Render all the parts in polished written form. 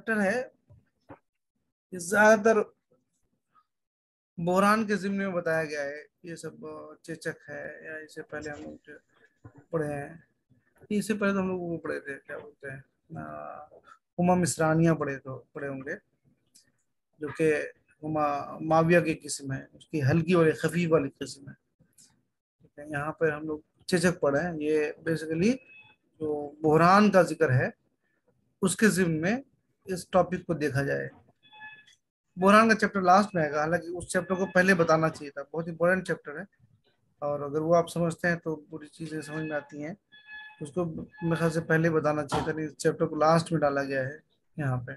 Chapter है ये ज्यादातर बोहरान के जिम्न में बताया गया है। ये सब चेचक है, या इससे पहले हम लोग पढ़े हैं, इससे पहले तो हम लोग वो पढ़े थे, क्या बोलते हैं, हुमा मिसरानिया पढ़े होंगे, जो कि हुमा माविया की किस्म है, उसकी हल्की वाली खफीफ वाली किस्म है। ठीक है, यहाँ पर हम लोग चेचक पढ़े हैं। ये बेसिकली जो बोहरान का जिक्र है उसके जिम्न में इस टॉपिक को देखा जाए। बोहरान का चैप्टर लास्ट में आएगा, हालांकि उस चैप्टर को पहले बताना चाहिए था, बहुत इंपॉर्टेंट चैप्टर है, और अगर वो आप समझते हैं तो पूरी चीजें समझ में आती हैं। उसको मेरे ख्याल से पहले बताना चाहिए था, नहीं इस चैप्टर को लास्ट में डाला गया है यहाँ पे।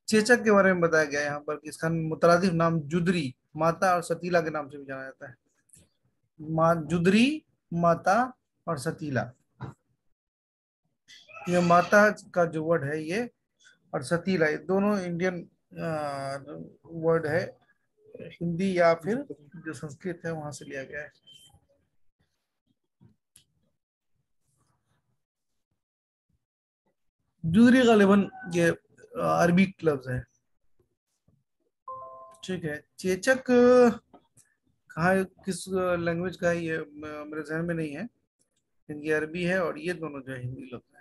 चेचक के बारे में बताया गया है यहाँ पर कि इसका मुतरादिफ नाम जुदरी, माता और सतीला के नाम से भी जाना जाता है। जुदरी, माता और सतीला, ये माता का जो वर्ड है ये, और सतीला, ये दोनों इंडियन वर्ड है, हिंदी या फिर जो संस्कृत है वहां से लिया गया है। जुदरी गालिबन ये अरबी लफ्ज है। ठीक है, चेचक कहाँ किस लैंग्वेज का है ये मेरे जहन में नहीं है, लेकिन ये अरबी है, और ये दोनों जो है हिंदी लफ्ज है।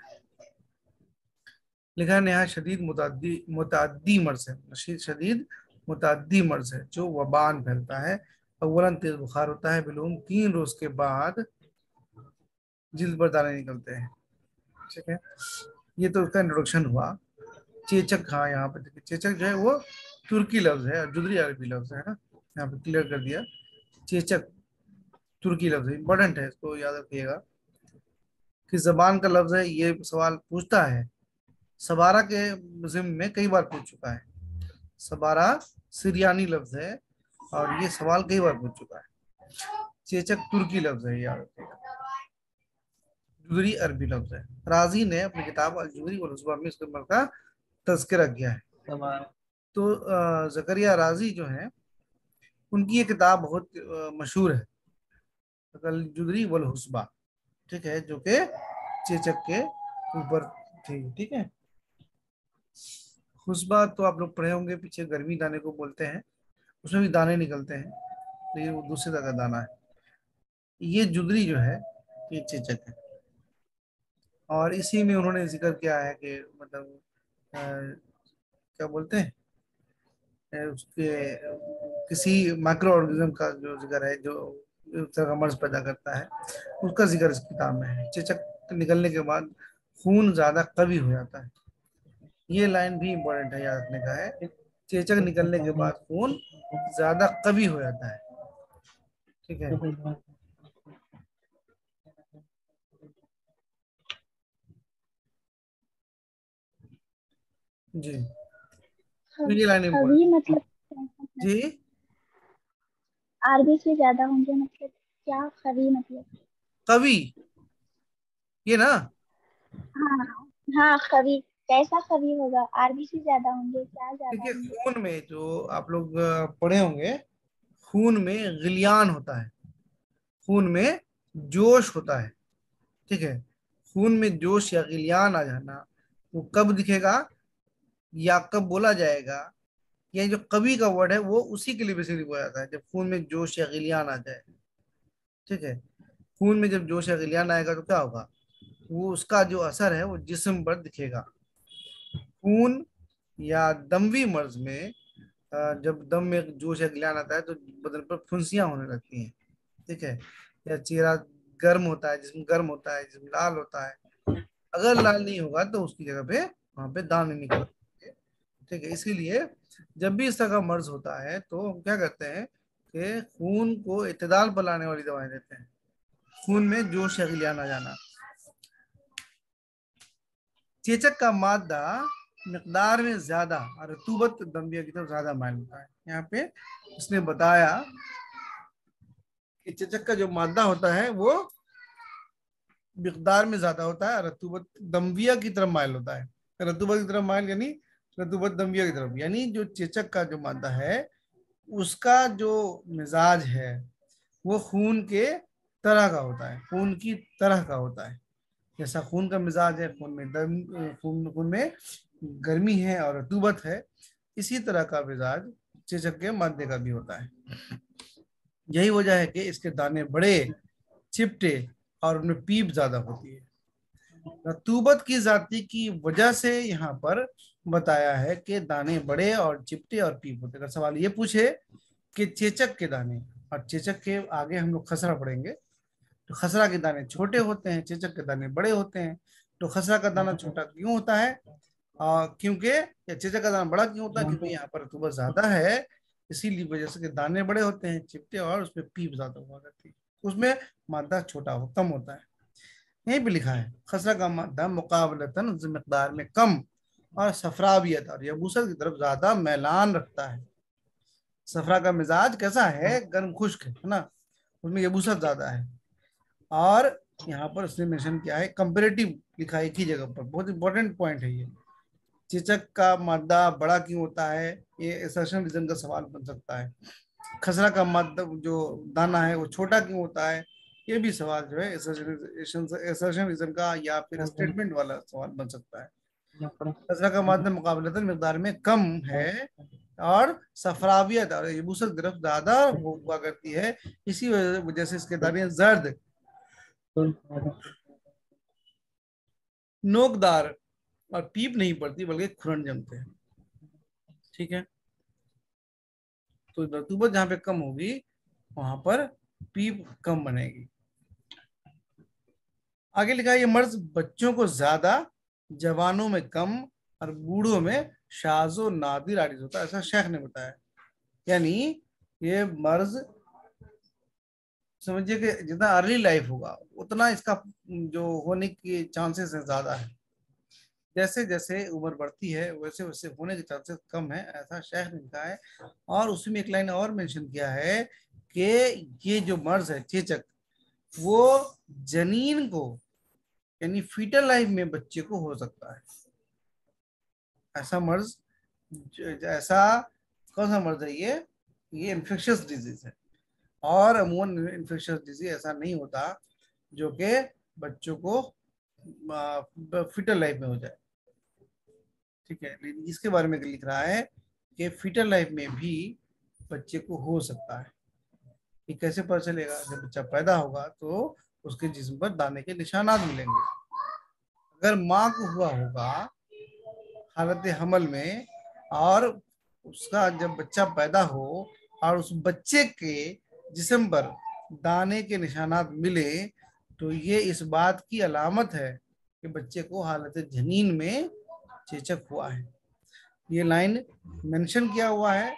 लिखा है नहायत शदीद मुतअद्दी मुतअद्दी मर्ज है, शदीद मुतअद्दी मर्ज है जो वबान फैलता है। अव्वलन तेज बुखार होता है, बिलूम 3 रोज के बाद जिल्द पर दाने निकलते हैं। ठीक है, ये तो उसका इंट्रोडक्शन हुआ। चेचक, हाँ यहाँ पे देखिए, चेचक जो है वो तुर्की लफ्ज है और जुदरी अरबी लफ्ज है ना, यहाँ पे क्लियर कर दिया। चेचक तुर्की लफ्ज है, इंपॉर्टेंट है, इसको याद रखिएगा। किस जबान का लफ्ज है, ये सवाल पूछता है, सबारा के जिम में कई बार पूछ चुका है। सबारा सिरियानी लफ्ज है और ये सवाल कई बार पूछ चुका है। चेचक तुर्की लफ्ज है, याद रखिएगा। जुदरी अरबी लफ्ज है। राजी ने अपनी किताब अल जुदरी वल उसबा में इसके का तज़किरा किया है। तो जकरिया राजी जो है, उनकी ये किताब बहुत मशहूर है, अल जुदरी वल हुस्बा। ठीक है, जो कि चेचक के ऊपर थी। ठीक है, हुस्बा तो आप लोग पढ़े होंगे पीछे, गर्मी दाने को बोलते हैं, उसमें भी दाने निकलते हैं, तो ये वो दूसरे तरह का दाना है। ये जुदरी जो है ये चेचक है, और इसी में उन्होंने जिक्र किया है कि मतलब क्या बोलते हैं, उसके किसी माइक्रो ऑर्गेनिज्म का जो जिक्र है, जो एक तरह का मर्ज पैदा करता है, उसका जिक्र इस किताब में है। चेचक निकलने के बाद खून ज्यादा कवी हो जाता है, ये लाइन भी इम्पोर्टेंट है, याद रखने का है। चेचक निकलने के बाद खून ज्यादा कवी हो जाता है। ठीक है, जी, तो ये लाइन इम्पोर्टेंट। कवि मतलब जी, आरबी से ज्यादा होंगे मतलब क्या, कवि मतलब? कवि, ये ना, हाँ हाँ, कवि कैसा कवि होगा? आरबी से ज्यादा होंगे, क्या ज्यादा देखिए होंगे? खून में जो आप लोग पढ़े होंगे, खून में गिलियान होता है, खून में जोश होता है। ठीक है, खून में जोश या गिलियान आ जाना वो कब दिखेगा या कब बोला जाएगा, ये जो कवि का वर्ड है वो उसी के लिए बेसिकली बोला जाता है, जब खून में जोश या गिलियान आ जाए। ठीक है, खून में जब जोश या गिलियान आएगा तो क्या होगा, वो उसका जो असर है वो जिस्म पर दिखेगा। खून या दमवी मर्ज में जब दम में जोश या गिलान आता है तो बदन पर फुंसियां होने लगती हैं। ठीक है, या चेहरा गर्म होता है, जिसम गर्म होता है, जिसम लाल होता है। अगर लाल नहीं होगा तो उसकी जगह पे वहां पे दाने निकलेंगे। ठीक है, इसीलिए जब भी इस तरह का मर्ज होता है तो हम क्या करते हैं कि खून को इत्तेदाल पर लाने वाली दवाएं देते हैं, खून में जोश या गिलियान आ जाना। चेचक का मादा मिकदार में ज्यादा और रतूबत दम्बिया की तरफ ज्यादा माइल होता है। यहाँ पे उसने बताया कि चेचक का जो मादा होता है वो मिकदार में ज्यादा होता है, रतूबत दम्बिया की तरफ माइल होता है। रतूबत की तरफ माइल यानी रतूबत दम्बिया की तरफ, यानी जो चेचक का जो मादा है उसका जो मिजाज है वो खून के तरह का होता है, खून की तरह का होता है। जैसा खून का मिजाज है, खून में दम, खून खून में गर्मी है और रतूबत है, इसी तरह का मिजाज चेचक के मादे का भी होता है। यही वजह है कि इसके दाने बड़े, चिपटे और उनमें पीप ज्यादा होती है। रतूबत की जाति की वजह से यहाँ पर बताया है कि दाने बड़े और चिपटे और पीप होते हैं। अगर सवाल ये पूछे कि चेचक के दाने, और चेचक के आगे हम लोग खसरा पढ़ेंगे, तो खसरा के दाने छोटे होते हैं, चेचक के दाने बड़े होते हैं। तो खसरा का दाना छोटा क्यों होता है? क्योंकि, या चेचक का दाना बड़ा क्यों होता है? क्योंकि यहाँ पर रतूबत ज्यादा है, इसीलिए वजह से कि दाने बड़े होते हैं, चिपटे, और उसमें पीप ज्यादा हुआ करती है। उसमें मादा छोटा हो, कम होता है। यहीं पे लिखा है खसरा का मादा मुकाबलतन मकदार में कम और सफरावियत और यबूसत की तरफ ज्यादा मैलान रखता है। सफरा का मिजाज कैसा है? गर्म खुश्क है ना, उसमें यबूसत ज्यादा है। और यहाँ पर उसने मेंशन किया है कंपेरेटिव, लिखा है एक ही जगह पर, बहुत इंपॉर्टेंट पॉइंट है ये। चेचक का मादा बड़ा क्यों होता है, ये असर्शन रीजन का सवाल बन सकता है। खसरा का मादा जो दाना है वो छोटा क्यों होता है, ये भी सवाल जो है असर्शन रीजन का या फिर स्टेटमेंट वाला सवाल बन सकता है। खसरा का मादा मुकाबलतन मिकदार में कम है और सफरावियत और यबूसत गिरफ्त ज्यादा हुआ करती है, इसी वजह से इसके दाने जर्द, नोकदार और पीप नहीं पड़ती, बल्कि खुरन जमते हैं। ठीक है, तो रतूबत जहां पे कम होगी वहां पर पीप कम बनेगी। आगे लिखा है ये मर्ज बच्चों को ज्यादा, जवानों में कम और बूढ़ों में शाजो नादिर आरिज होता है, ऐसा शेख ने बताया। यानी ये मर्ज, समझिए कि जितना अर्ली लाइफ होगा उतना इसका जो होने के चांसेस है ज्यादा है, जैसे जैसे उम्र बढ़ती है वैसे वैसे होने के चांसेस कम है, ऐसा शेख ने लिखा है। और उसी में एक लाइन और मेंशन किया है कि ये जो मर्ज है चेचक, वो जनीन को, यानी फीटल लाइफ में बच्चे को हो सकता है। ऐसा मर्ज, ऐसा कौन सा मर्ज है ये इन्फेक्शियस डिजीज है। और अमूमन इन्फेक्शियस डिजीज ऐसा नहीं होता जो कि बच्चों को फीटल लाइफ में हो जाए। ठीक है, लेकिन इसके बारे में लिख रहा है कि फीटल लाइफ में भी बच्चे को हो सकता है। ये कैसे पता चलेगा? जब बच्चा पैदा होगा तो उसके जिस्म पर दाने के निशानात मिलेंगे। अगर माँ को हुआ होगा हालत हमल में, और उसका जब बच्चा पैदा हो और उस बच्चे के जिस्म पर दाने के निशानात मिले, तो ये इस बात की अलामत है कि बच्चे को हालत जनीन में चेचक हुआ है। ये लाइन मेंशन किया हुआ है।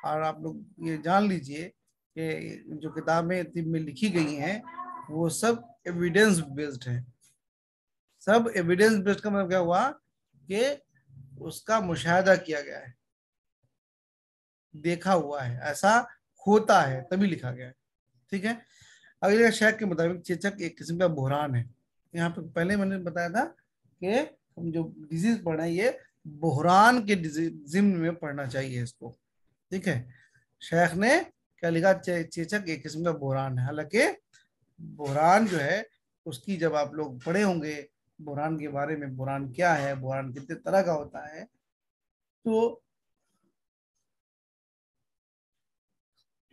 और आप लोग ये जान लीजिए कि जो किताबें तिब में लिखी गई हैं वो सब एविडेंस बेस्ड है। सब एविडेंस बेस्ड का मतलब क्या हुआ कि उसका मुशाहिदा किया गया है, देखा हुआ है, ऐसा होता है तभी लिखा गया है। ठीक है, अगले शेख के मुताबिक चेचक एक किस्म का बुहरान है। यहाँ पे पहले मैंने बताया था कि हम जो डिजीज पढ़ रहे हैं ये बुहरान के जिम्न में पढ़ना चाहिए इसको। ठीक है, शेख ने क्या लिखा, चेचक एक किस्म का बुहरान है। हालांकि बुहरान जो है उसकी जब आप लोग पढ़े होंगे बुहरान के बारे में, बुहरान क्या है, बुहरान कितने तरह का होता है, तो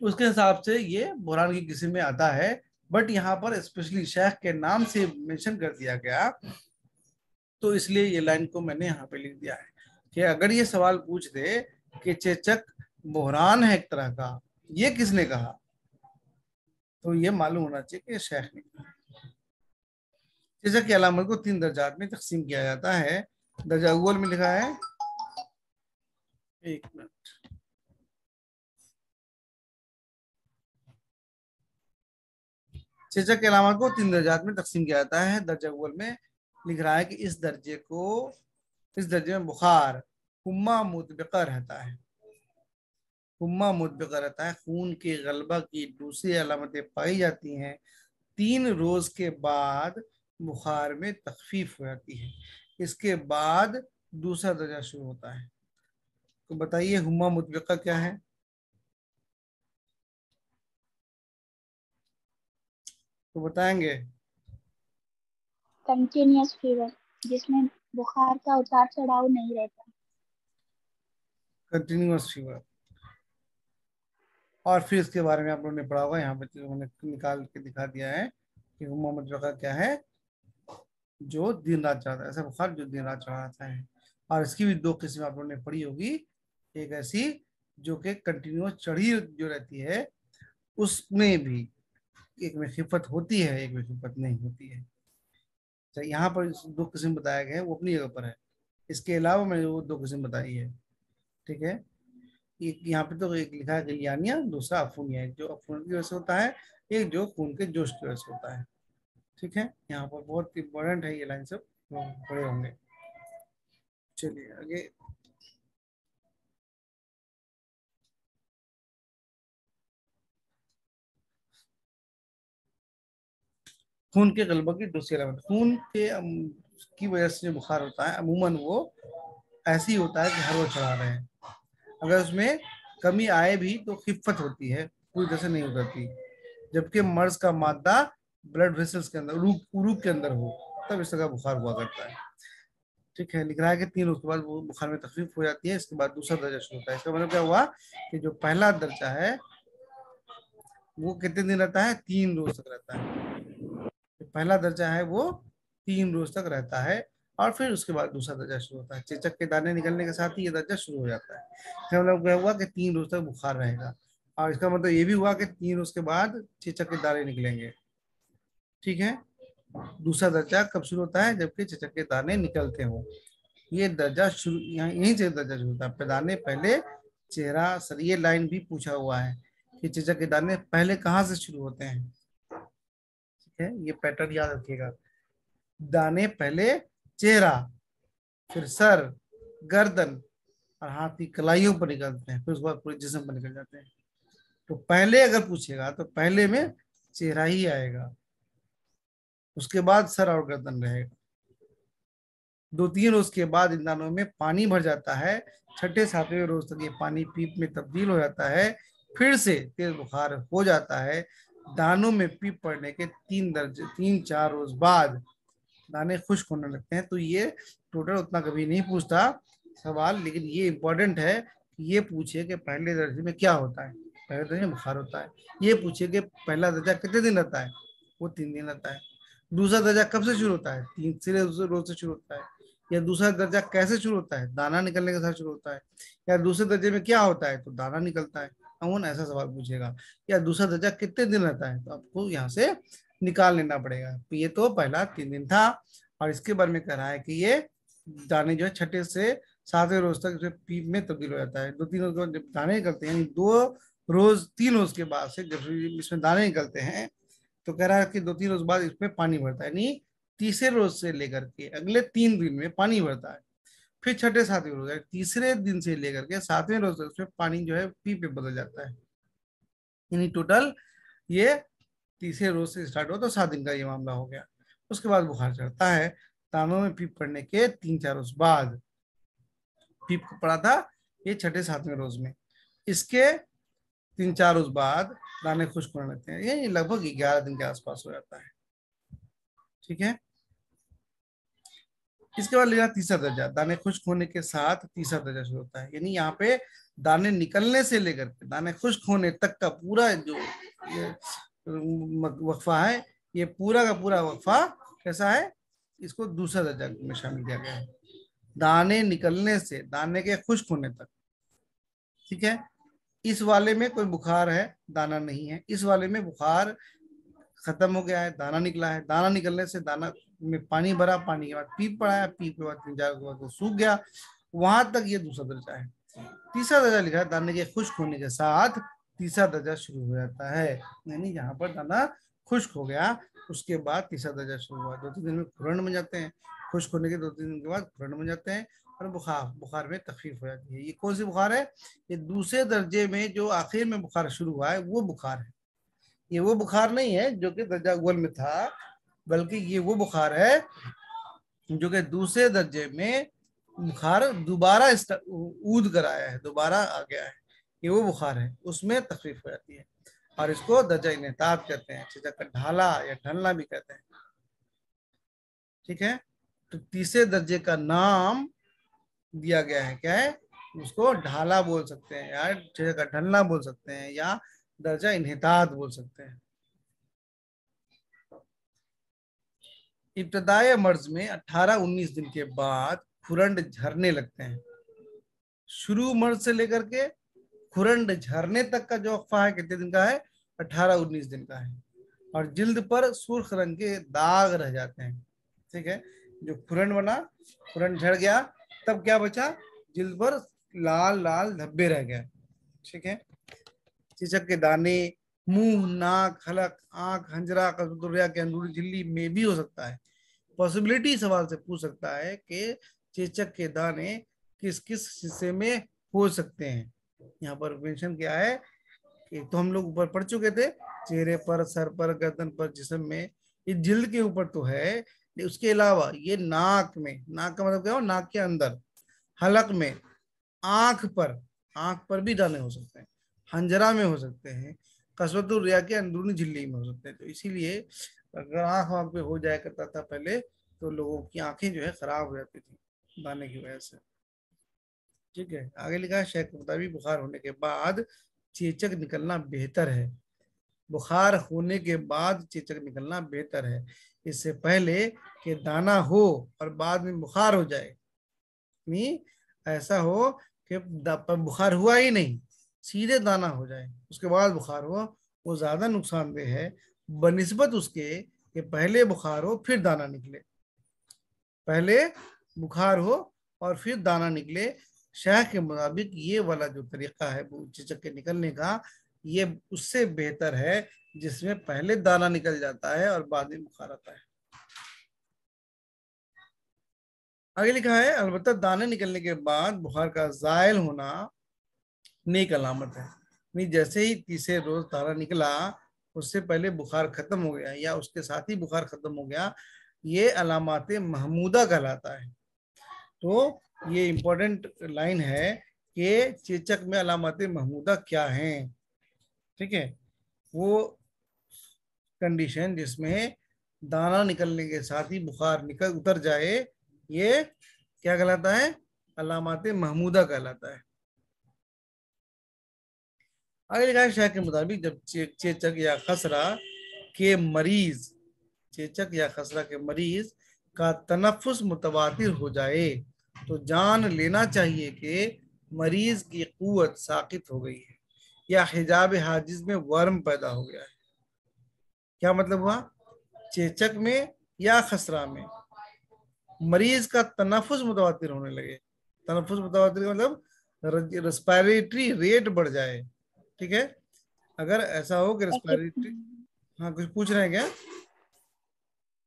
उसके हिसाब से ये बुहरान की किस्म में आता है। बट यहाँ पर स्पेशली शेख के नाम से मेंशन कर दिया गया, तो इसलिए ये लाइन को मैंने यहाँ पे लिख दिया है कि अगर ये सवाल पूछ दे कि चेचक बुहरान है एक तरह का, ये किसने कहा, तो ये मालूम होना चाहिए कि शेख ने कहा। चेचक की अलामत को 3 दर्जात में तकसीम किया जाता है। दर्जा अव्वल में लिखा है, एक मिनट, चेचक की अलामत को 3 दर्जात में तकसीम किया जाता है। दर्जा अव्वल में लिख रहा है कि इस दर्जे में बुखार, हुम्मा मुतबका रहता है। हुम्मा मुतबका रहता है, खून के गलबा की दूसरी अलामतें पाई जाती हैं। 3 रोज के बाद बुखार में तखफीफ हो जाती है, इसके बाद दूसरा दर्जा शुरू होता है। तो बताइए हुम्मा मुतबका क्या है? तो बताएंगे? कंटिन्यूअस फीवर, जिसमें बुखार का उतार चढ़ाव नहीं रहता। Continuous fever. और फिर इसके बारे में आप लोगों ने पढ़ा होगा, यहाँ पे तो उन्होंने निकाल के दिखा दिया है कि मोहम्मद रफा क्या है, जो दिन रात चढ़ाता है, ऐसा बुखार जो दिन रात चढ़ाता है। और इसकी भी दो किस्म आप लोगों ने पढ़ी होगी, एक ऐसी जो कि कंटिन्यूअस चढ़ी जो रहती है, उसमें भी एक में खिफत होती है, एक में खिफत नहीं होती है। तो यहाँ पर दो किस्म बताया गया है, वो अपनी जगह पर है। इसके अलावा मैंने वो दो किस्म बताई है, ठीक है। एक यहाँ पे तो एक लिखा है गिलियानिया, दूसरा अफूनिया, एक जो अफून की वजह से होता है, एक जो खून के जोश की वजह से होता है, ठीक है। यहाँ पर बहुत इंपॉर्टेंट है ये लाइन, सब पढ़े होंगे। चलिए आगे। खून के गलबा की दूसरी अलामत, खून के की वजह से जो बुखार होता है अमूमन वो ऐसी होता है कि हर रोज चढ़ा रहे हैं। अगर उसमें कमी आए भी तो खिफत होती है, पूरी तरह से नहीं उतरती। जबकि मर्ज का मादा ब्लड वेसल्स के अंदर, उरूप के अंदर हो, तब इस तरह का बुखार हुआ करता है, ठीक है। लिख रहा है कि 3 रोज के बाद वो बुखार में तकलीफ हो जाती है, इसके बाद दूसरा दर्जा शुरू होता है। इसका मतलब क्या हुआ कि जो पहला दर्जा है वो कितने दिन रहता है, 3 रोज तक रहता है। जो पहला दर्जा है वो 3 रोज तक रहता है, और फिर उसके बाद दूसरा दर्जा शुरू होता है। चेचक के दाने निकलने के साथ ही ये दर्जा शुरू हो जाता है। इसका मतलब क्या हुआ कि 3 रोज तक बुखार रहेगा, और इसका मतलब ये भी हुआ कि 3 रोज के बाद चेचक के दाने निकलेंगे, ठीक है। दूसरा दर्जा कब शुरू होता है, जबकि चेचक के दाने निकलते हो। ये दर्जा शुरू यहाँ यहीं से दर्जा शुरू होता है। दाने पहले, चेहरा सर, ये लाइन भी पूछा हुआ है कि चेचक के दाने पहले कहाँ से शुरू होते हैं, ठीक है। ये पैटर्न याद रखिएगा। दाने पहले चेहरा, फिर सर, गर्दन और हाथ की कलाइयों पर निकलते हैं, फिर उसके बाद पूरे जिस्म पर निकल जाते हैं। तो पहले अगर पूछेगा तो पहले में चेहरा ही आएगा, उसके बाद सर और गर्दन रहेगा। 2-3 रोज के बाद इन दानों में पानी भर जाता है। छठे सातवें रोज तक ये पानी पीप में तब्दील हो जाता है, फिर से तेज बुखार हो जाता है। दानों में पीप पड़ने के 3-4 रोज बाद दाने खुश्क होने लगते हैं। तो ये टोटल उतना कभी नहीं पूछता सवाल, लेकिन ये इंपॉर्टेंट है कि ये पूछे कि पहले दर्जे में क्या होता है। पहले दर्जे में बुखार होता है। ये पूछे कि पहला दर्जा कितने दिन रहता है, वो 3 दिन रहता है। दूसरा दर्जा कब से शुरू होता है, तीसरे रोज से शुरू होता है। या दूसरा दर्जा कैसे शुरू होता है, दाना निकलने के साथ शुरू होता है। या दूसरे दर्जे में क्या होता है, तो दाना निकलता है। अमूमन ऐसा सवाल पूछेगा। या दूसरा दर्जा कितने दिन रहता है, तो आपको यहाँ से निकाल लेना पड़ेगा। तो ये तो पहला 3 दिन था, और इसके बारे में कह रहा है कि ये दाने जो है छठे से सातवें रोज तक जो पीप में तब्दील हो जाता है। 2-3 रोज के बाद जब दाने निकलते हैं, यानी 2 रोज 3 रोज के बाद से जब इसमें दाने निकलते हैं, तो कह रहा है कि 2-3 रोज बाद इसमें पानी भरता है। यानी तीसरे रोज से लेकर के अगले 3 दिन में पानी भरता है। फिर छठे सातवें रोज, तीसरे दिन से लेकर के सातवें रोज तक उसमें पानी जो है पीप में बदल जाता है। यानी टोटल ये तीसरे रोज से स्टार्ट हुआ तो 7 दिन का ये मामला हो गया। उसके बाद बुखार चढ़ता है। दानों में पीप पड़ने के 3-4 रोज बाद, पीप पड़ा था ये छठे सातवें रोज में, इसके 3-4 रोज बाद दाने खुश्क होने लगते हैं। ये लगभग 11 दिन के आसपास हो जाता है, ठीक है। इसके बाद लेना तीसरा दर्जा, दाने खुश्क होने के साथ तीसरा दर्जा शुरू होता है। यानी यहाँ पे दाने निकलने से लेकर के दाने खुश्क होने तक का पूरा जो ये वक्फा है, ये पूरा का पूरा वक्फा कैसा है, इसको दूसरा दर्जा में शामिल किया गया है। दाने निकलने से दाने के खुश्क होने तक, ठीक है। इस वाले में कोई बुखार है, दाना नहीं है। इस वाले में बुखार खत्म हो गया है, दाना निकला है। दाना निकलने से दाना में पानी भरा, पानी के बाद पीप पड़ा है, पीप के बाद 3-4 के बाद वो सूख गया। वहां तक ये दूसरा दर्जा है। तीसरा दर्जा लिखा है दाने के खुश्क होने के साथ तीसरा दर्जा शुरू हो जाता है। यानी यहाँ पर दाना खुश्क हो गया, उसके बाद तीसरा दर्जा शुरू हुआ। 2-3 दिन में खुरन बन जाते हैं, खुश्क होने के 2-3 दिन के बाद खुरन बन जाते हैं, और बुखार में तकलीफ हो जाती है। ये कौन सी बुखार है, ये दूसरे दर्जे में जो आखिर में बुखार शुरू हुआ है वो बुखार है। ये वो बुखार नहीं है जो कि दर्जा अव्वल में था, बल्कि ये वो बुखार है जो कि दूसरे दर्जे में बुखार दोबारा ऊद कर आया है, दोबारा आ गया है। ये वो बुखार है, उसमें तकलीफ हो जाती है, और इसको दर्जा इनेतात कहते हैं, चेचक का ढाला या ढलना भी कहते हैं, ठीक है, तो तीसरे दर्जे का नाम दिया गया है, क्या है, उसको ढाला बोल सकते हैं या चेचक का ढलना बोल सकते हैं या दर्जा इन्हितात बोल सकते हैं। इब्तदाई मर्ज में 18-19 दिन के बाद खुरंड झरने लगते हैं। शुरू मर्ज से लेकर के खुरंड झरने तक का जो वक्फा है कितने दिन का है, 18-19 दिन का है। और जिल्द पर सुर्ख रंग के दाग रह जाते हैं। ठीक है, जो खुरंड बना, खुरंड झड़ गया, तब क्या बचा, जिल्द पर लाल लाल धब्बे रह गए। ठीक है, चेचक के दाने मुंह, नाक, हलक, आंख, हंजरा, कसूरिया के अंदरूनी झिल्ली में भी हो सकता है। पॉसिबिलिटी सवाल से पूछ सकता है कि चेचक के दाने किस किस हिस्से में हो सकते हैं। यहाँ पर मेंशन किया है कि तो हम लोग ऊपर पढ़ चुके थे, चेहरे पर, सर पर, गर्दन पर, जिस्म में, ये जिल्द के ऊपर तो है। उसके अलावा ये नाक में, नाक का मतलब क्या हो, नाक के अंदर, हलक में, आंख पर, आंख पर भी दाने हो सकते हैं, हंजरा में हो सकते हैं, कसवतुर रिया के अंदरूनी झिल्ली में हो सकते हैं। तो इसीलिए अगर आंख वाँख पे हो जाया करता था पहले, तो लोगों की आंखें जो है खराब हो जाती थी दाने की वजह से। ठीक है, आगे लिखा है, शेख के मुताबिक बुखार होने के बाद चेचक निकलना बेहतर है। बुखार होने के बाद चेचक निकलना बेहतर है, इससे पहले कि दाना हो और बाद में बुखार हो जाए। नहीं, ऐसा हो कि बुखार हुआ ही नहीं, सीधे दाना हो जाए उसके बाद बुखार हो, वो ज्यादा नुकसानदेह है बनिस्बत उसके कि पहले बुखार हो फिर दाना निकले। पहले बुखार हो और फिर दाना निकले, शाह के मुताबिक ये वाला जो तरीका है चेचक के निकलने का, ये उससे बेहतर है जिसमें पहले दाना निकल जाता है और बाद में बुखार आता है। आगे लिखा है, अलबत्ता दाने निकलने के बाद बुखार का जायल होना नेक अलामत है। नहीं, जैसे ही तीसरे रोज दाना निकला, उससे पहले बुखार खत्म हो गया या उसके साथ ही बुखार खत्म हो गया, ये अलामत महमूदा कहलाता है। तो ये इंपॉर्टेंट लाइन है कि चेचक में अलामत महमूदा क्या हैं। ठीक है, वो कंडीशन जिसमें दाना निकलने के साथ ही बुखार निकल उतर जाए, ये क्या कहलाता है, अलामत महमूदा कहलाता है। आगे लिखा है, शाह के मुताबिक जब चेचक या खसरा के मरीज, चेचक या खसरा के मरीज का तनफ्फुस मुतवातिर हो जाए, तो जान लेना चाहिए कि मरीज की कुव्वत साकित हो गई है या हिजाब हाजिज में वर्म पैदा हो गया है। क्या मतलब हुआ, चेचक में या खसरा में मरीज का तनफ्फुस मुतवातिर होने लगे, तनफ्फुस मुतवातिर का मतलब रेस्पिरेटरी रेट बढ़ जाए। ठीक है, अगर ऐसा हो कि रेस्पिरेटरी, हाँ कुछ पूछ रहे हैं क्या,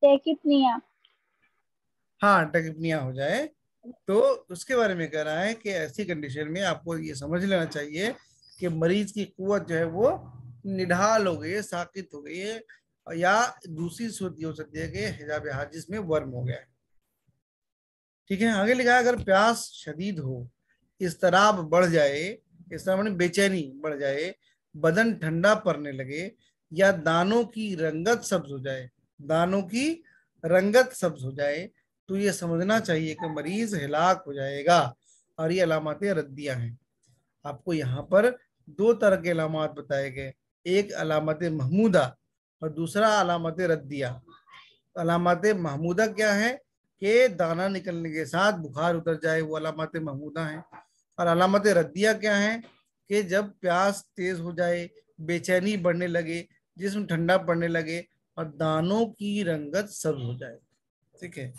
टेकिपनिया। हाँ टैकिपनिया हो जाए, तो उसके बारे में कह रहा है कि ऐसी कंडीशन में आपको ये समझ लेना चाहिए कि मरीज की कुव्वत जो है वो निढाल हो गई है, साकित हो गई है, या दूसरी सूरत ये हो सकती है कि हिजाब हाजिज में वर्म हो गया है। ठीक है, आगे लिखा है, अगर प्यास शदीद हो, इस्तराब बढ़ जाए, इस्तराब माने बेचैनी बढ़ जाए, बदन ठंडा पड़ने लगे या दानों की रंगत सब्ज हो जाए, दानों की रंगत सब्ज हो जाए, तो ये समझना चाहिए कि मरीज हिलाक हो जाएगा और ये अलामतें रद्दियां हैं। आपको यहाँ पर दो तरह के अलामत बताए गए, एक अलामत महमूदा और दूसरा अलामत रद्दिया। अलामत महमूदा क्या है कि दाना निकलने के साथ बुखार उतर जाए, वो अलामत महमूदा है। और अलामत रद्दिया क्या है कि जब प्यास तेज हो जाए, बेचैनी बढ़ने लगे, जिस्म ठंडा पड़ने लगे और दानों की रंगत सब्ज हो जाए। ठीक है,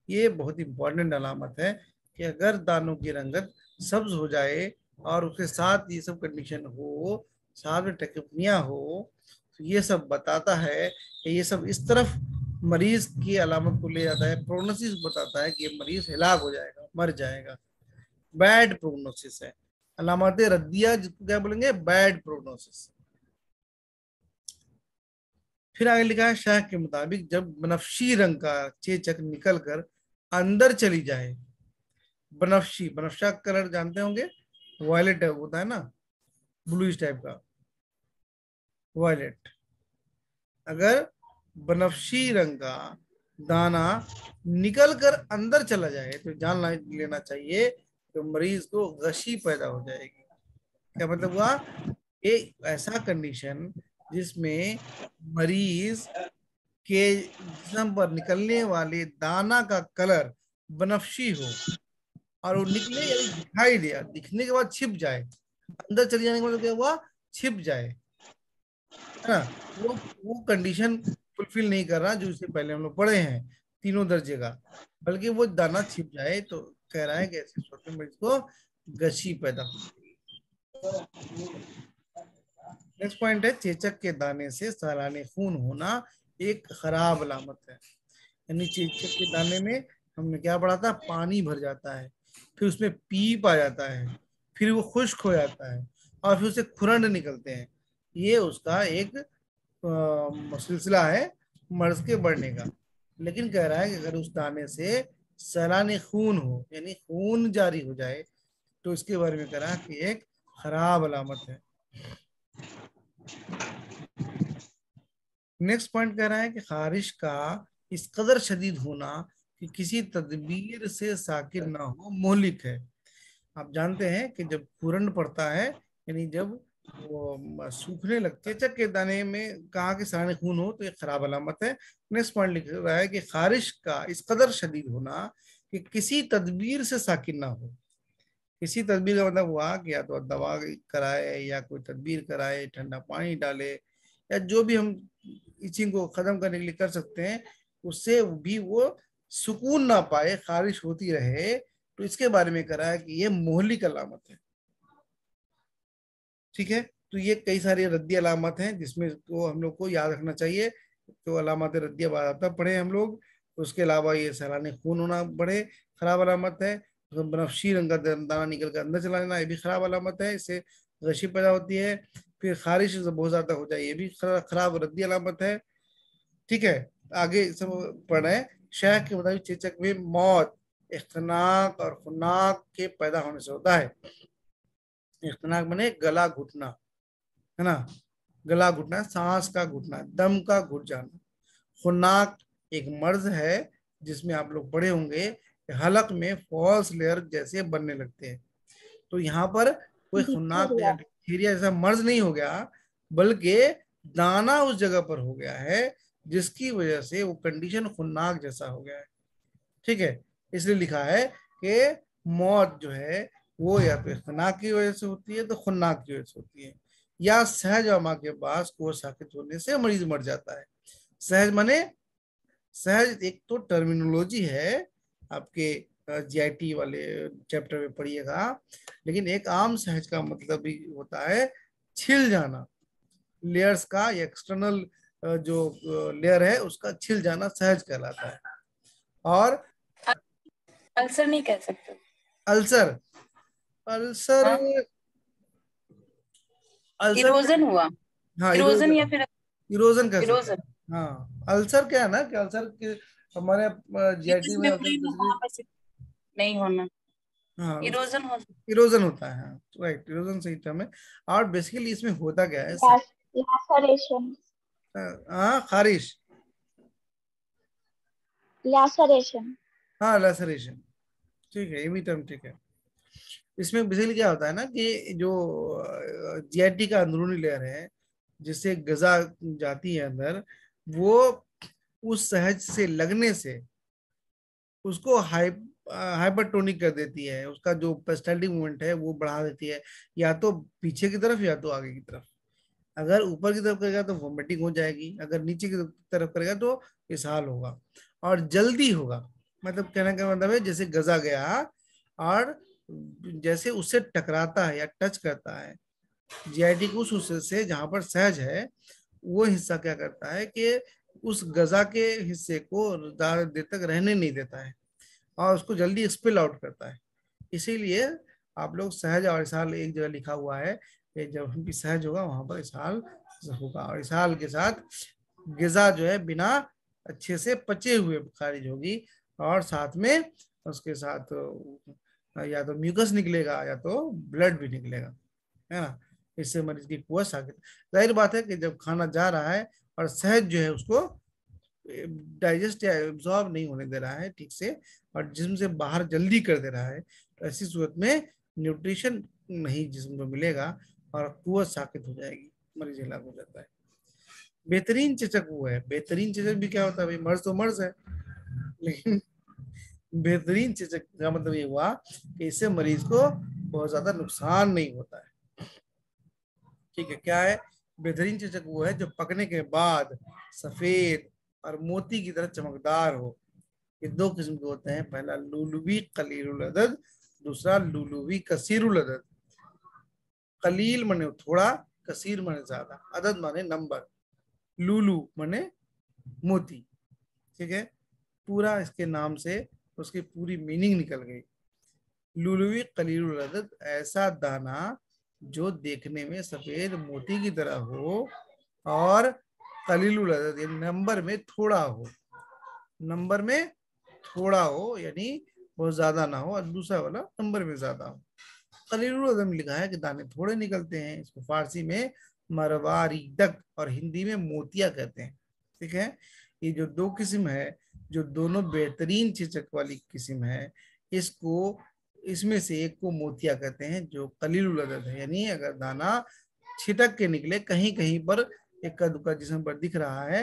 ये बहुत इंपॉर्टेंट अलामत है कि अगर दानों की रंगत सब्ज हो जाए और उसके साथ ये सब कंडीशन हो, साथ में टेकिपनिया हो, तो ये सब बताता है कि ये सब इस तरफ मरीज की अलामत को ले जाता है, प्रोग्नोसिस बताता है कि ये मरीज हिलाक हो जाएगा, मर जाएगा, बैड प्रोग्नोसिस है। अलामत रद्दिया जिसको क्या बोलेंगे, बैड प्रोग्नोसिस। फिर आगे लिखा है, शाह के मुताबिक जब बनफशी रंग का चेचक निकल कर अंदर चली जाए, बनफशी, बनफशा कलर जानते होंगे, वायलेट होता है ना, ब्लू टाइप का, वायलेट, अगर बनफशी रंग का दाना निकल कर अंदर चला जाए तो जान लेना चाहिए तो मरीज को गशी पैदा हो जाएगी। क्या मतलब हुआ? एक ऐसा कंडीशन जिसमें मरीज के जिस्म पर निकलने वाले दाना का कलर बनफशी हो और वो निकले यानी दिखाई दे, दिखने के बाद छिप जाए, अंदर चले जाने के बाद क्या हुआ, छिप जाए, है ना। वो कंडीशन फुलफिल नहीं कर रहा जो इससे पहले हम लोग पढ़े हैं तीनों दर्जे का, बल्कि वो दाना छिप जाए तो कह रहा है कि ऐसे सूरत में मरीज को गशी पैदा हो। नेक्स्ट पॉइंट है चेचक के दाने से सालाने खून होना एक खराब अलामत है। यानी चेचक के दाने में हमने क्या पढ़ा था, पानी भर जाता है, फिर उसमें पीप आ जाता है, फिर वो खुश्क हो जाता है और फिर उसे खुरंड निकलते हैं। ये उसका एक सिलसिला है मर्ज के बढ़ने का। लेकिन कह रहा है कि अगर उस दाने से सैलानी खून हो यानी खून जारी हो जाए तो इसके बारे में कह रहा है कि एक खराब अलामत है। नेक्स्ट पॉइंट कह रहा है कि खारिश का इस कदर शदीद होना कि किसी तदबीर से साकिर ना हो मोहलिक है। आप जानते हैं कि जब पूरन पड़ता है यानी जब वो सूखने लगते हैं, चेचक के दाने में कहा कि साने खून हो तो एक खराब अलामत है। नेक्स्ट पॉइंट लिख रहा है कि खारिश का इस कदर शदीद होना कि किसी तदबीर से साकिर ना हो। किसी तदबीर का मतलब हुआ कि या तो दवा कराए या कोई तदबीर कराए, ठंडा पानी डाले या जो भी हम इचिंग को खत्म करने के लिए कर सकते हैं, उससे भी वो सुकून ना पाए, खारिश होती रहे, तो इसके बारे में करा है कि ये मोहलिक अलामत है। ठीक है, तो ये कई सारी रद्दी अलामत हैं जिसमें को हम लोग को याद रखना चाहिए। तो अलामत रद्दिया बाज़ाब्ता पढ़े हम लोग। उसके अलावा ये सैलानी खून होना बड़े खराब अलामत है। तो बनफशी रंग का दाना निकल कर अंदर चला जाना ये भी खराब अलामत है, इससे गशी पैदा होती है। फिर खारिश बहुत ज्यादा हो जाए ये भी खराब रद्दी अलामत है। ठीक है, आगे सब पढ़े। शेख के मुताबिक चेचक में मौत इख्तनाक और खुन्नाक के पैदा होने से होता है। इख्तनाक बने गला घुटना, है ना, गला घुटना, सांस का घुटना, दम का घुट जाना। खुन्नाक एक मर्ज है जिसमें आप लोग पढ़े होंगे हलक में फॉल्स लेयर जैसे बनने लगते हैं। तो यहाँ पर कोई खुन्नाक या डिप्थीरिया। डिप्थीरिया जैसा मर्ज नहीं हो गया, बल्कि दाना उस जगह पर हो गया है जिसकी वजह से वो कंडीशन खुन्नाक जैसा हो गया है। ठीक है, इसलिए लिखा है कि मौत जो है वो या तो इख्तनाक की वजह से होती है तो खुन्नाक की वजह से होती है, या सहज अमा के पास को साकित होने से मरीज मर जाता है। सहज माने, सहज एक तो टर्मिनोलॉजी है आपके जीआईटी वाले चैप्टर में पढ़िएगा, लेकिन एक आम सहज का मतलब भी होता है छिल जाना, लेयर्स का एक्सटर्नल जो लेयर है उसका छिल जाना सहज कहलाता है। और अल्सर नहीं कह सकते। अल्सर, अल्सर, हाँ? अल्सर इरोजन हुआ, हाँ इरोजन या इरोजन, फिर इरोजन कह सकते इरोजन, हैं। हाँ, अल्सर क्या है ना कि अल्सर के हमारे जीआईटी में अल्सर मेम्ब्रेन बेसिकली, वहां पर नहीं होना, हाँ इरोजन हो। इरोजन होता है, हाँ राइट, इरोजन सही टर्म है। और बेसिकली इसमें होता क्या है लैसरेशन। हाँ खारिश, लैसरेशन। हाँ लैसरेशन, ठीक है, ये भी टर्म ठीक है। इसमें बेसिकली क्या होता है ना कि जो जीआईटी का अंदरूनी लेयर है जिससे गजा जाती है अंदर, वो उस सहज से लगने से उसको हाइपरटोनिक कर देती है, उसका जो पेरिस्टाल्टिक मूवमेंट है वो बढ़ा देती है, या तो पीछे की तरफ या तो आगे की तरफ। अगर ऊपर की तरफ करेगा तो वोमिटिंग हो जाएगी, अगर नीचे की तरफ करेगा तो इसहाल होगा और जल्दी होगा। मतलब कहने का मतलब है जैसे गजा गया और जैसे उससे टकराता है या टच करता है जीआईटी को उस हिस्से से जहां पर सहज है, वो हिस्सा क्या करता है कि उस गजा के हिस्से को ज्यादा देर तक रहने नहीं देता है और उसको जल्दी स्पिल आउट करता है। इसीलिए आप लोग सहज और इसहाल एक जगह लिखा हुआ है कि जब भी सहज होगा वहां पर इसहाल होगा, और इसहाल के साथ गिजा जो है बिना अच्छे से पचे हुए खारिज होगी और साथ में उसके साथ या तो म्यूकस निकलेगा या तो ब्लड भी निकलेगा, है ना। इससे मरीज की कुवत साकित, जाहिर बात है कि जब खाना जा रहा है और सहज जो है उसको डाइजेस्ट या एब्जॉर्ब नहीं होने दे रहा है ठीक से और जिस्म से बाहर जल्दी कर दे रहा है, तो ऐसी सूरत में न्यूट्रिशन नहीं जिस्म को मिलेगा और कुव्वत साकित हो जाएगी, मरीज हलाक हो जाता है। बेहतरीन चेचक वो है, बेहतरीन चेचक भी क्या होता है भाई, मर्ज तो मर्ज है, लेकिन बेहतरीन चेचक का मतलब ये हुआ कि इससे मरीज को बहुत ज्यादा नुकसान नहीं होता है। ठीक है, क्या है बेहतरीन चेचक? वो है जो पकने के बाद सफेद और मोती की तरह चमकदार हो। ये दो किस्म के होते हैं, पहला लुलुवी कलीलुल अदद, दूसरा लुलुवी कसीरुल अदद। कलील माने थोड़ा, कसीर माने ज्यादा, अदद माने नंबर, लुलु माने मोती। ठीक है, पूरा इसके नाम से उसकी पूरी मीनिंग निकल गई। लुलुवी कलीलुल अदद, ऐसा दाना जो देखने में सफेद मोती की तरह हो और कलीलुल अदद यानी नंबर में थोड़ा हो, नंबर में थोड़ा हो यानी बहुत ज्यादा ना हो, और दूसरा वाला नंबर में ज्यादा हो। कलीलुल अदद में लिखा है कि दाने थोड़े निकलते हैं, इसको फारसी में मरवारीदक और हिंदी में मोतिया कहते हैं। ठीक है, ये जो दो किस्म है, जो दोनों बेहतरीन चेचक वाली किस्म है, इसको इसमें से एक को मोतिया कहते हैं जो कलीलुल अदद है, यानी अगर दाना छिटक के निकले कहीं कहीं पर इक्का दुक्का जिसम पर दिख रहा है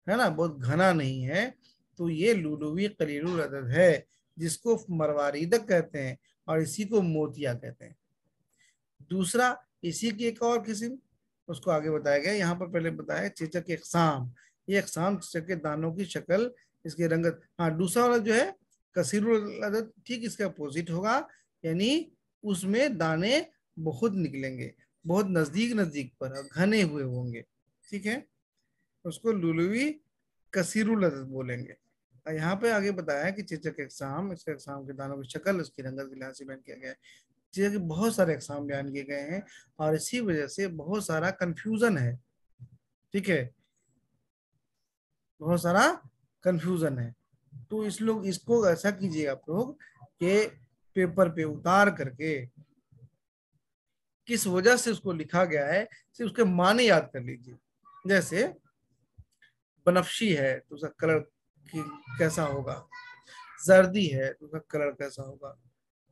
ना, बहुत घना नहीं है, तो ये लुलुवी कलीलुल अदद है, जिसको मरवारीदक कहते हैं और इसी को मोतिया कहते हैं। दूसरा इसी की एक और किस्म, उसको आगे बताया गया, यहाँ पर पहले बताया चेचक के अक़साम। ये अक़साम चेचक के दानों की शक्ल, इसकी रंगत। हाँ, दूसरा वाला जो है कसीरुल अदद, ठीक इसका अपोजिट होगा, यानी उसमें दाने बहुत निकलेंगे, बहुत नजदीक नजदीक पर घने हुए होंगे। ठीक है, उसको लुलुवी कसीरुल अदद बोलेंगे। और यहाँ पे आगे बताया कि चेचक के अक़साम, इसके अक़साम के दानों की शक्ल, उसकी रंगत के लिहाज से बयान किया गया है। चेचक के बहुत सारे अक़साम बयान किए गए हैं और इसी वजह से बहुत सारा कंफ्यूजन है। ठीक है, बहुत सारा कंफ्यूजन है, तो इसको ऐसा कीजिए आप लोग कि पेपर पे उतार करके किस वजह से उसको लिखा गया है सिर्फ उसके माने याद कर लीजिए। जैसे बनफशी है तो उसका कलर कैसा होगा, जर्दी है तो उसका कलर कैसा होगा,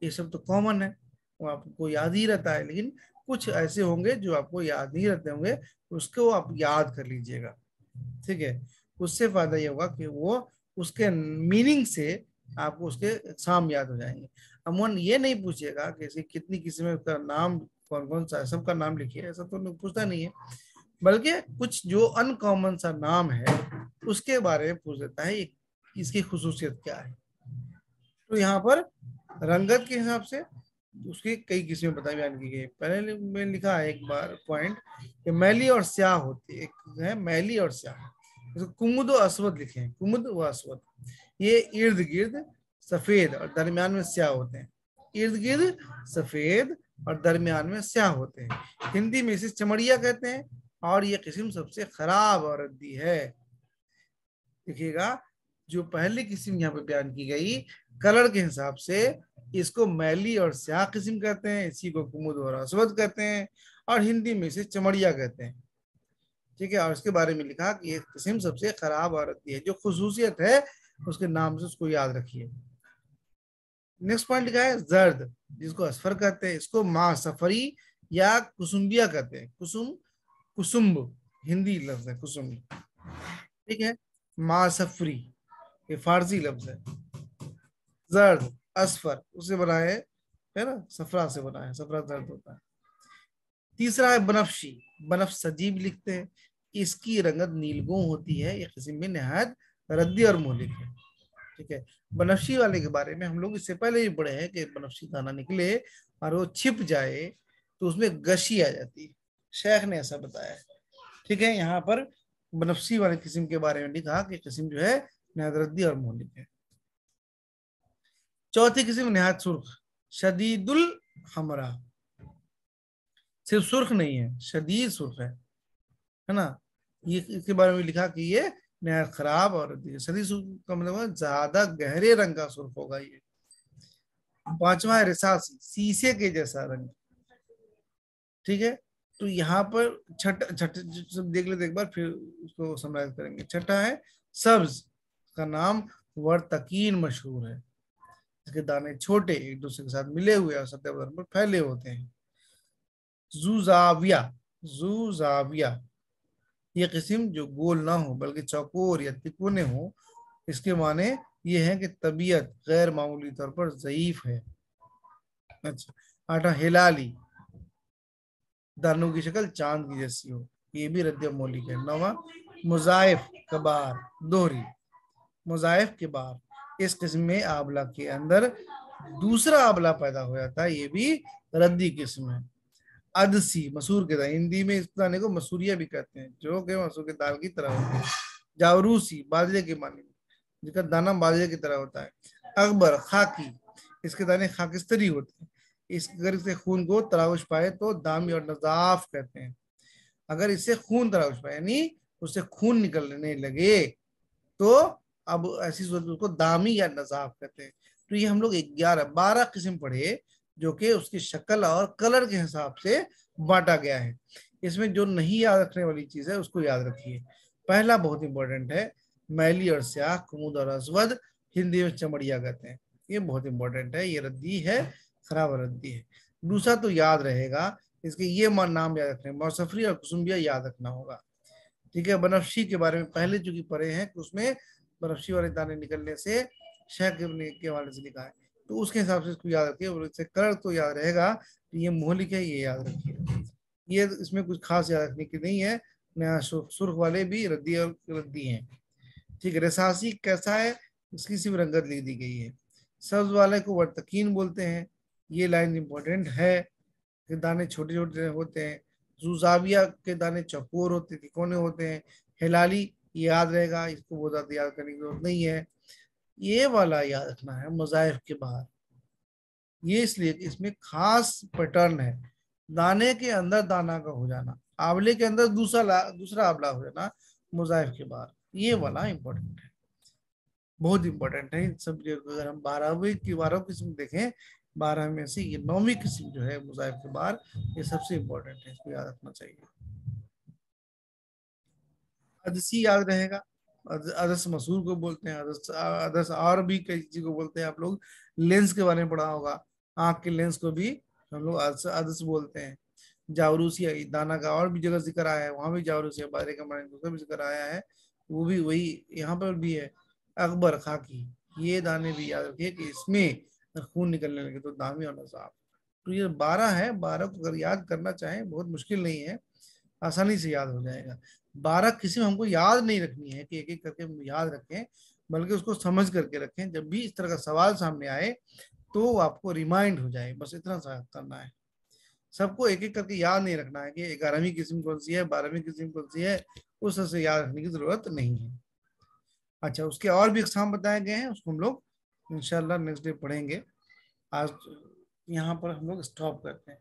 ये सब तो कॉमन है, वो आपको याद ही रहता है। लेकिन कुछ ऐसे होंगे जो आपको याद नहीं रहते होंगे, उसको आप याद कर लीजिएगा। ठीक है, उससे फायदा ये होगा कि वो उसके मीनिंग से आपको उसके एग्जाम याद हो जाएंगे। अमूमन ये नहीं पूछेगा कि ऐसी कितनी किस्म का नाम कौन कौन सा है, सबका नाम लिखिए, ऐसा तो लोग पूछता नहीं है, बल्कि कुछ जो अनकॉमन सा नाम है उसके बारे में पूछ देता है, इसकी खुसूसियत क्या है। तो यहाँ पर रंगत के हिसाब से उसकी कई किस्में बयान की गई। पहले में लिखा है एक बार पॉइंट कि मैली और स्याह होती है, एक है मैली और स्याह, कुमुद व अस्वद लिखे हैं, कुमुद व अस्वद, ये इर्द गिर्द सफेद और दरमियान में स्याह होते हैं, इर्द गिर्द सफेद और दरमियान में स्याह होते हैं। हिंदी में इसे चमड़िया कहते हैं और ये किस्म सबसे खराब और रद्दी है। देखिएगा, जो पहली किस्म यहाँ पे बयान की गई कलर के हिसाब से, इसको मैली और स्याह किस्म कहते हैं, इसी को कुमुद और अस्वद कहते हैं, और हिंदी में इसे चमड़िया कहते हैं। ठीक है, और इसके बारे में लिखा कि ये किस्म सबसे खराब और रद्दी है, जो खुसूसियत है उसके नाम से उसको याद रखिए। नेक्स्ट पॉइंट लिखा है जर्द, जिसको असफर कहते हैं, इसको माँ सफरी या कुसुम्बिया कहते हैं, कुसुम्ब हिंदी लफ्ज है कुसुम्ब। ठीक है, माँ सफरी ये फारसी लफ्ज है, जर्द असफर उससे बना है ना, सफरा से बना है, सफरा जर्द होता है। तीसरा है बनफशी, बनफ सजीब लिखते हैं, इसकी रंगत नीलगों होती है, ये किस्म में नहायत रद्दी और मोहलिक है। ठीक है, बनफशी वाले के बारे में हम लोग इससे पहले ही पढ़े हैं कि बनफशी दाना निकले और वो छिप जाए तो उसमें गशी आ जाती है, शेख ने ऐसा बताया है। ठीक है, यहाँ पर बनफशी वाले किस्म के बारे में लिखा कि किस्म जो है नहायत रद्दी और मोहलिक है। चौथी किस्म नहायत सुर्ख, शदीदुल हमरा, सिर्फ सुर्ख नहीं है, शदीद सुर्ख है ना। ये इसके बारे में लिखा कि ये नहायत खराब और शदीद सुर्ख का मतलब ज्यादा गहरे रंग का सुर्ख होगा ये। पांचवा है रिसासी, शीशे के जैसा रंग। ठीक है, तो यहाँ पर छठा छठे सब देख लेते एक बार, फिर उसको समराइज करेंगे। छठा है सब्ज, का नाम वर्तकीन मशहूर है। इसके दाने छोटे, एक दूसरे के साथ मिले हुए और सतह पर फैले होते हैं। जूजाविया, जूजाविया ये किस्म जो गोल ना हो बल्कि चौकोर या तिकोने हो, इसके माने ये है कि तबीयत गैर मामूली तौर पर ज़ईफ है। अच्छा, आठवां हिलाली, दानों की शक्ल चांद की जैसी हो, ये भी रद्द मौलिक है। नौवां मुजाइफ कबार, दोहरी, मुजाइफ के बार, इस किस्म में आबला के अंदर दूसरा आबला पैदा हो जाता है, ये भी रद्दी किस्म है। अदसी, मसूर के दाने, हिंदी में इस दाने को मसूरिया भी कहते हैं, जो कि मसूर के दाल की तरह होती है। जावरूसी, बाजरे के माने, जिसका दाना बाजरे की तरह होता है। अकबर, खाकी, इसके दाने खाकिस्तरी होते हैं। इस अगर इसके खून को तराउश पाए तो दामी और नजाफ कहते हैं। अगर इससे खून तराउश पाए यानी उससे खून निकलने लगे तो अब ऐसी सूरत में उसको दामी या नजाफ कहते हैं। तो ये हम लोग 12 किस्म पढ़े जो कि उसकी शक्ल और कलर के हिसाब से बांटा गया है। इसमें जो नहीं याद रखने वाली चीज है उसको याद रखिए। पहला बहुत इंपॉर्टेंट है, मैली और स्याह, कुमुद और असवद, हिंदी में चमड़िया कहते हैं। ये बहुत इंपॉर्टेंट है, ये रद्दी है, खराब रद्दी है। दूसरा तो याद रहेगा, इसके ये नाम याद रखने, मौसफरी और कुसुम्बिया याद रखना होगा। ठीक है, बनफशी के बारे में पहले चूंकि पढ़े हैं, उसमें बनफशी वाले दाने निकलने से शह के हवाले से लिखा है, तो उसके हिसाब से इसको याद रखिए। और इससे कलर तो याद रहेगा, तो ये मोहलिक है, ये याद रखिए। ये इसमें कुछ खास याद रखने की नहीं है। नया सुर्ख वाले भी रद्दी और रद्दी हैं। ठीक है, रसासी कैसा है, इसकी सिर्फ रंगत लिख दी गई है। सब्ज वाले को वर्तकीन बोलते हैं, ये लाइन इंपॉर्टेंट है कि दाने छोटे छोटे होते हैं। जूजाविया के दाने चौकोर होते, तिकोने होते हैं। हिलाली याद रहेगा, इसको बहुत ज्यादा याद करने की जरूरत नहीं है। ये वाला याद रखना है, मुजाइफ के बाहर, ये इसलिए कि इसमें खास पैटर्न है, दाने के अंदर दाना का हो जाना, आंवले के अंदर दूसरा आंवला हो जाना, मुजाइफ के बाहर, ये वाला इंपॉर्टेंट है, बहुत इंपॉर्टेंट है। इन सब अगर हम 12 किस्म देखें, 12 में से ये 9वीं किस्म जो है मुजाइफ के बाहर, ये सबसे इंपॉर्टेंट है, इसको याद रखना चाहिए। अदसी याद रहेगा, अदस मसूर को बोलते हैं, अदस और भी कई चीज को बोलते हैं। आप लोग लेंस के बारे में पढ़ा होगा, आंख के लेंस को भी हम लोग अदस बोलते हैं। जावरूसिया, दाना का और भी जगह जिक्र आया है, वहां भी जावरूसिया बारे का माने भी जिक्र आया है, वो भी वही यहाँ पर भी है। अकबर, खाकी, ये दाने भी याद रखिए कि इसमें खून निकलने लगे तो दामी और नसाब। तो ये 12 है, 12 को अगर याद करना चाहें बहुत मुश्किल नहीं है, आसानी से याद हो जाएगा। 12 किस्म हमको याद नहीं रखनी है कि एक एक करके हम याद रखें, बल्कि उसको समझ करके रखें। जब भी इस तरह का सवाल सामने आए तो आपको रिमाइंड हो जाए, बस इतना सा करना है। सबको एक एक करके याद नहीं रखना है कि 11वीं किस्म कौन सी है, 12वीं किस्म कौन सी है, उस तरह से याद रखने की जरूरत नहीं है। अच्छा, उसके और भी अक़साम बताए गए हैं, उसको हम लोग इंशाल्लाह नेक्स्ट डे पढ़ेंगे। आज यहाँ पर हम लोग स्टॉप करते हैं।